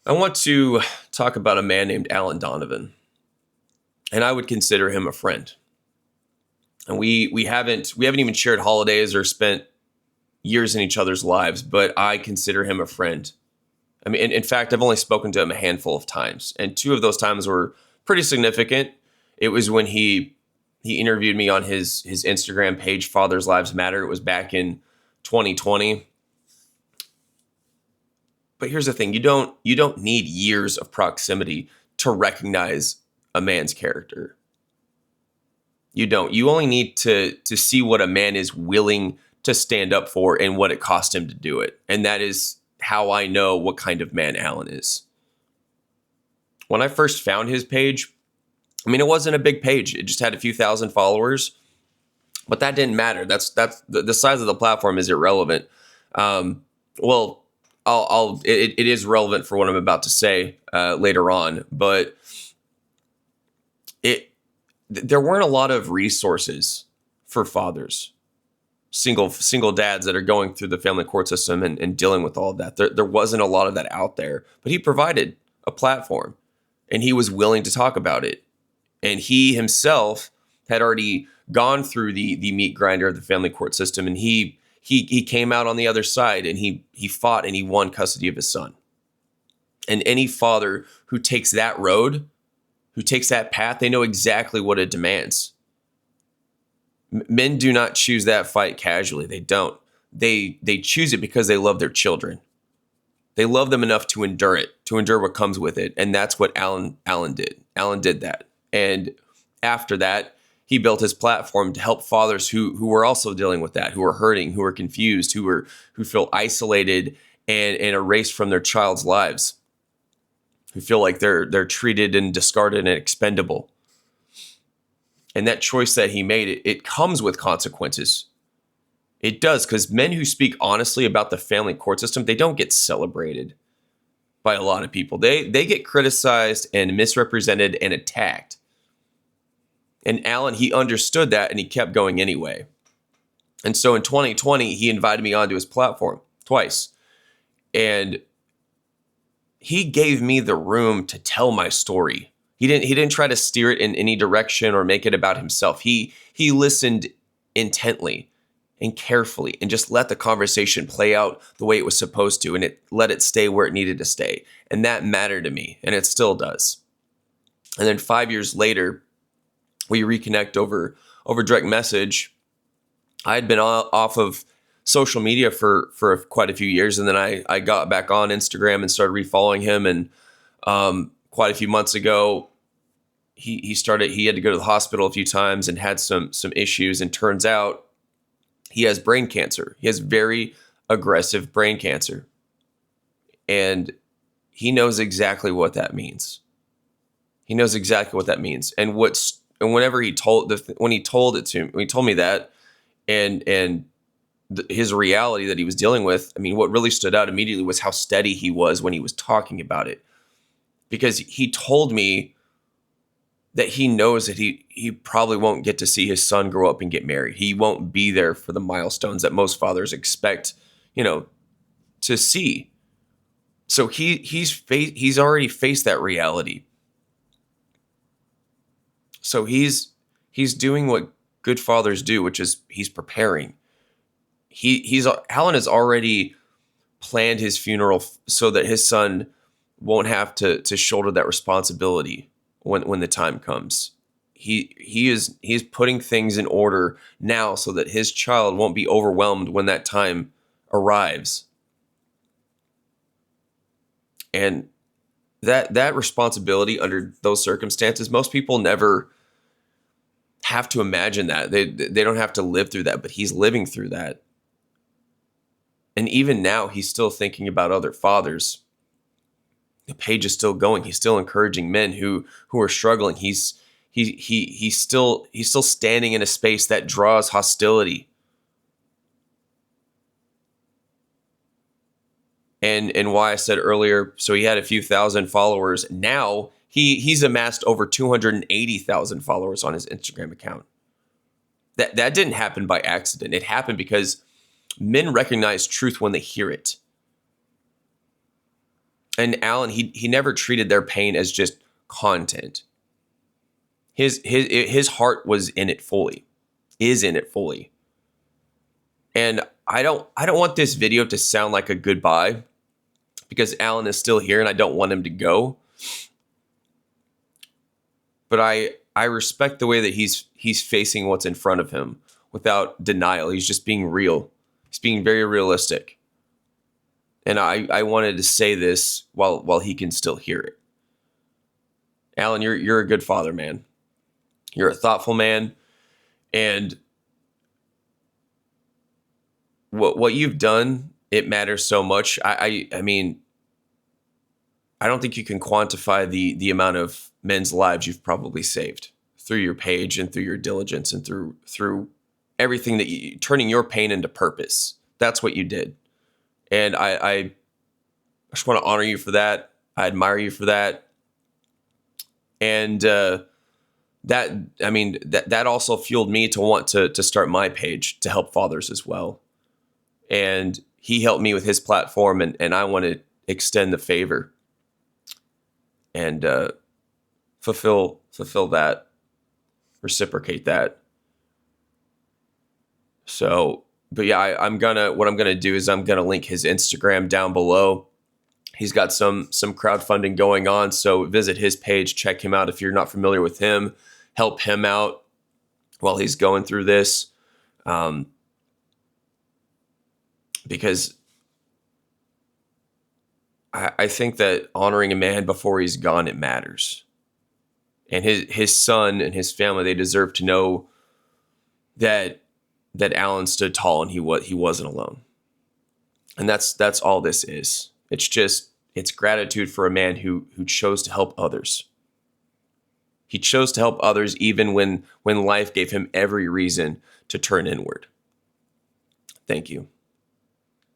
I want to talk about a man named Alan Donovan, and I would consider him a friend. And we haven't even shared holidays or spent years in each other's lives, but I consider him a friend. I mean, in fact, I've only spoken to him a handful of times, and two of those times were pretty significant. It was when he interviewed me on his Instagram page, Fathers Lives Matter. It was back in 2020. But here's the thing: you don't need years of proximity to recognize a man's character. You don't. You only need to see what a man is willing to stand up for and what it cost him to do it. And that is how I know what kind of man Alan is. When I first found his page, I mean, it wasn't a big page. It just had a few thousand followers, but that didn't matter. That's the size of the platform is irrelevant. Well, it is relevant for what I'm about to say later on, but it there weren't a lot of resources for fathers, single dads that are going through the family court system and dealing with all of that. There wasn't a lot of that out there, but he provided a platform, and he was willing to talk about it. And he himself had already gone through the meat grinder of the family court system, and he came out on the other side, and he fought and he won custody of his son. And any father who takes that road, who takes that path, they know exactly what it demands. Men do not choose that fight casually. They don't. They choose it because they love their children. They love them enough to endure it, to endure what comes with it. And that's what Alan did. Alan did that. And after that, he built his platform to help fathers who were also dealing with that, who are hurting, who are confused, who feel isolated and erased from their child's lives, who feel like they're treated and discarded and expendable. And that choice that he made, it comes with consequences. It does, because men who speak honestly about the family court system, they don't get celebrated by a lot of people. They get criticized and misrepresented and attacked. And Alan, he understood that, and he kept going anyway. And so in 2020, he invited me onto his platform twice. And he gave me the room to tell my story. He didn't try to steer it in any direction or make it about himself. He listened intently and carefully and just let the conversation play out the way it was supposed to, and let it stay where it needed to stay. And that mattered to me, and it still does. And then 5 years later, we reconnect over direct message. I had been off of social media for quite a few years, and then I got back on Instagram and started refollowing him. And quite a few months ago, he had to go to the hospital a few times and had some issues. And turns out he has brain cancer. He has very aggressive brain cancer, and he knows exactly what that means. He knows exactly what that means. And whenever when he told it to me, when he told me that, and his reality that he was dealing with, I mean, what really stood out immediately was how steady he was when he was talking about it, because he told me that he knows that he probably won't get to see his son grow up and get married. He won't be there for the milestones that most fathers expect, to see. So he's already faced that reality. So he's doing what good fathers do, which is he's preparing. Alan has already planned his funeral so that his son won't have to shoulder that responsibility when the time comes. He's putting things in order now so that his child won't be overwhelmed when that time arrives. And that responsibility under those circumstances, most people never have to imagine that. They don't have to live through that, but he's living through that. And even now, he's still thinking about other fathers. The page is still going. He's still encouraging men who are struggling. He's still standing in a space that draws hostility. And why I said earlier, so he had a few thousand followers. Now he's amassed over 280,000 followers on his Instagram account. That didn't happen by accident. It happened because men recognize truth when they hear it. And Alan, he never treated their pain as just content. His heart was in it fully, is in it fully. And I don't want this video to sound like a goodbye, because Alan is still here and I don't want him to go. But I respect the way that he's facing what's in front of him without denial. He's just being real. He's being very realistic. And I wanted to say this while he can still hear it. Alan, you're a good father, man. You're a thoughtful man, and what you've done, it matters so much. I mean, I don't think you can quantify the amount of men's lives you've probably saved through your page and through your diligence and through everything that you turning your pain into purpose. That's what you did. And I just want to honor you for that. I admire you for that. And that also fueled me to want to start my page to help fathers as well. And he helped me with his platform, and I want to extend the favor and fulfill that, reciprocate that. So, but yeah, what I'm gonna do is I'm gonna link his Instagram down below. He's got some crowdfunding going on, so visit his page, check him out if you're not familiar with him. Help him out while he's going through this, because I think that honoring a man before he's gone, it matters. And his son and his family, they deserve to know that Alan stood tall and he wasn't alone. And that's all this is. It's gratitude for a man who chose to help others. He chose to help others even when life gave him every reason to turn inward. Thank you.